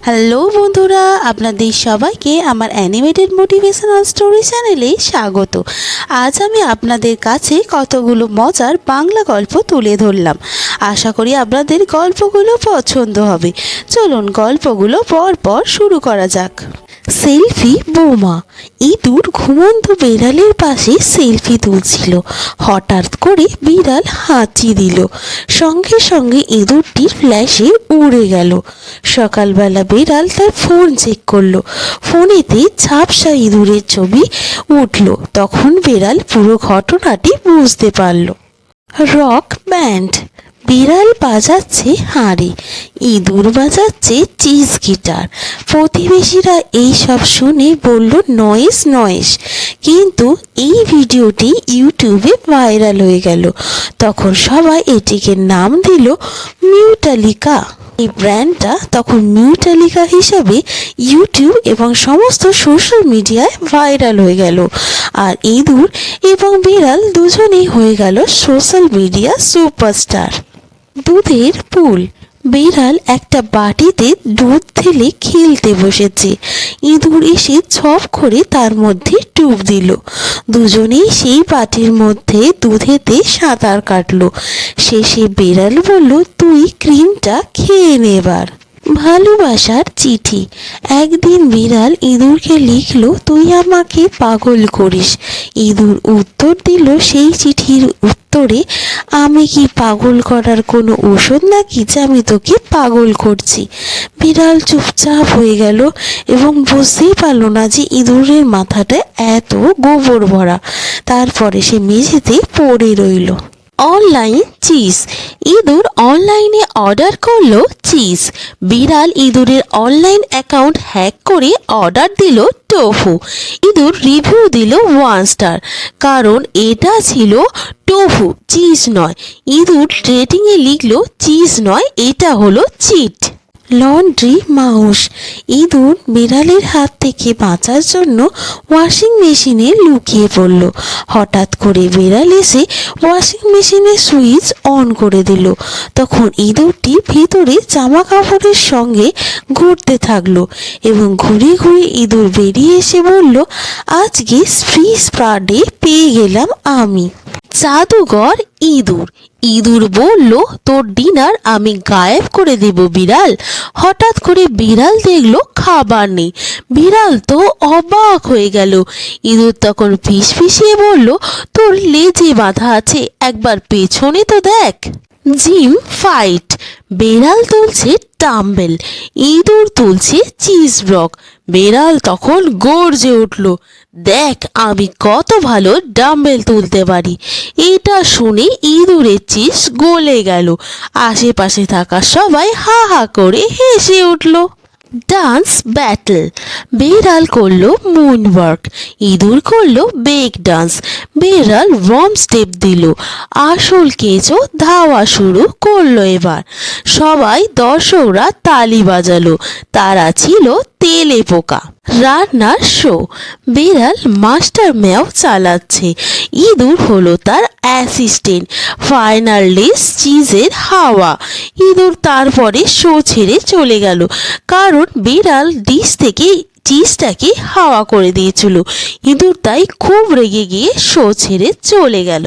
Hello বন্ধুরা, আপনাদের সবাইকে আমার অ্যানিমেটেড মোটিভেশনাল স্টোরি চ্যানেলে স্বাগত। আজ আমি আপনাদের কাছে কতগুলো মজার বাংলা গল্প তুলে ধরলাম। আশা করি আপনাদের গল্পগুলো পছন্দ হবে। চলুন গল্পগুলো পরপর শুরু করা যাক। সেলফি বৌমা। ইঁদুর ঘুমন্ত বিড়ালের পাশে সেলফি তুলছিল। হঠাৎ করে বিড়াল হাঁচি দিল, সঙ্গে সঙ্গে ইঁদুরটির ফ্ল্যাশে উড়ে গেল। সকালবেলা বিড়াল তার ফোন চেক করলো, ফোনেতে ঝাপসা ইঁদুরের ছবি উঠল। তখন বিড়াল পুরো ঘটনাটি বুঝতে পারল। Rock band. বিড়াল বাজাচ্ছে হাঁড়ি, ইঁদুর বাজাচ্ছে চিজ গিটার। প্রতিবেশীরা এই সব শুনে বলল নয়েস নয়েস, কিন্তু এই ভিডিওটি ইউটিউবে ভাইরাল হয়ে গেল। তখন সবাই এটিকে নাম দিল মিউটালিকা। এই ব্র্যান্ডটা তখন মিউটালিকা হিসাবে ইউটিউব এবং সমস্ত সোশ্যাল মিডিয়ায় ভাইরাল হয়ে গেল। আর ইঁদুর এবং বিড়াল দুজনেই হয়ে গেল সোশ্যাল মিডিয়া সুপারস্টার। দুধের পুল। বিড়াল একটা বাটিতে দুধ ঢেলে খেলতে বসেছে। ইঁদুর এসে ঝপ করে তার মধ্যে ডুব দিল। দুজনেই সেই বাটির মধ্যে দুধেতে সাঁতার কাটলো। শেষে বিড়াল বলল, তুই ক্রিমটা খেয়ে নে এবার। ভালোবাসার চিঠি। একদিন বিড়াল ইঁদুরকে লিখলো, তুই আমাকে পাগল করিস। ইঁদুর উত্তর দিল সেই চিঠির উত্তরে, আমি কি পাগল করার কোনো ওষুধ নাকি যে আমি তোকে পাগল করছি। বিড়াল চুপচাপ হয়ে গেল এবং বুঝতেই পারলো না যে ইঁদুরের মাথাটা এত গোবর ভরা। তারপরে সে মেঝেতে পড়ে রইল। Online cheese. ইঁদুর অনলাইনে অর্ডার করলো চিজ। বিড়াল ইঁদুরের অনলাইন অ্যাকাউন্ট হ্যাক করে অর্ডার দিল টোফু। ইঁদুর রিভিউ দিল 1 স্টার, কারণ এটা ছিল টোফু, চিজ নয়। ইঁদুর রেটিংয়ে লিখলো, চিজ নয়, এটা হলো চিট। Laundry mouse. ইঁদুর বিড়ালের হাত থেকে বাঁচার জন্য ওয়াশিং মেশিনে লুকিয়ে পড়ল। হঠাৎ করে বিড়াল এসে ওয়াশিং মেশিনের সুইচ অন করে দিল। তখন ইঁদুরটি ভিতরে জামা কাপড়ের সঙ্গে ঘুরতে থাকলো এবং ঘুরে ঘুরে ইঁদুর বেরিয়ে এসে বলল, আজকে ফ্রি স্পা ডে পেয়ে গেলাম আমি। জাদুঘর ইঁদুর। ইঁদুর বলল, তোর ডিনার আমি গায়েব করে দেব বিড়াল। হঠাৎ করে বিড়াল দেখলো খাবার নেই। বিড়াল তো অবাক হয়ে গেল। ইঁদুর তখন ফিসফিসিয়ে বলল, তোর লেজে বাঁধা আছে, একবার পেছনে তো দেখ। Gym fight. বিড়াল তুলছে ডাম্বেল, ইঁদুর তুলছে চিজ ব্লক। বিড়াল তখন গর্জে উঠল, দেখ আমি কত ভালো ডাম্বেল তুলতে পারি। এটা শুনে ইঁদুরের চিজ গলে গেল। আশেপাশে থাকা সবাই হা হা করে হেসে উঠল। Dance battle. বিড়াল করলো মুনওয়ার্ক, ইঁদুর করলো বেক ডান্স। বিড়াল ওয়ার্ম স্টেপ দিল, আসল কেঁচো ধাওয়া শুরু করলো। এবার সবাই দর্শকরা তালি বাজালো, তারা ছিল তেলে পোকা। রান্নার শো। বিড়াল মাস্টার ম্যাও চালাচ্ছে, ইঁদুর হলো তার অ্যাসিস্ট্যান্ট। ফাইনাল ডিশ চিজের হাওয়া। ইঁদুর তারপরে শো ছেড়ে চলে গেল, কারণ বিড়াল ডিশ থেকে চিজটাকে হাওয়া করে দিয়েছিল। ইঁদুর তাই খুব রেগে গিয়ে শো ছেড়ে চলে গেল।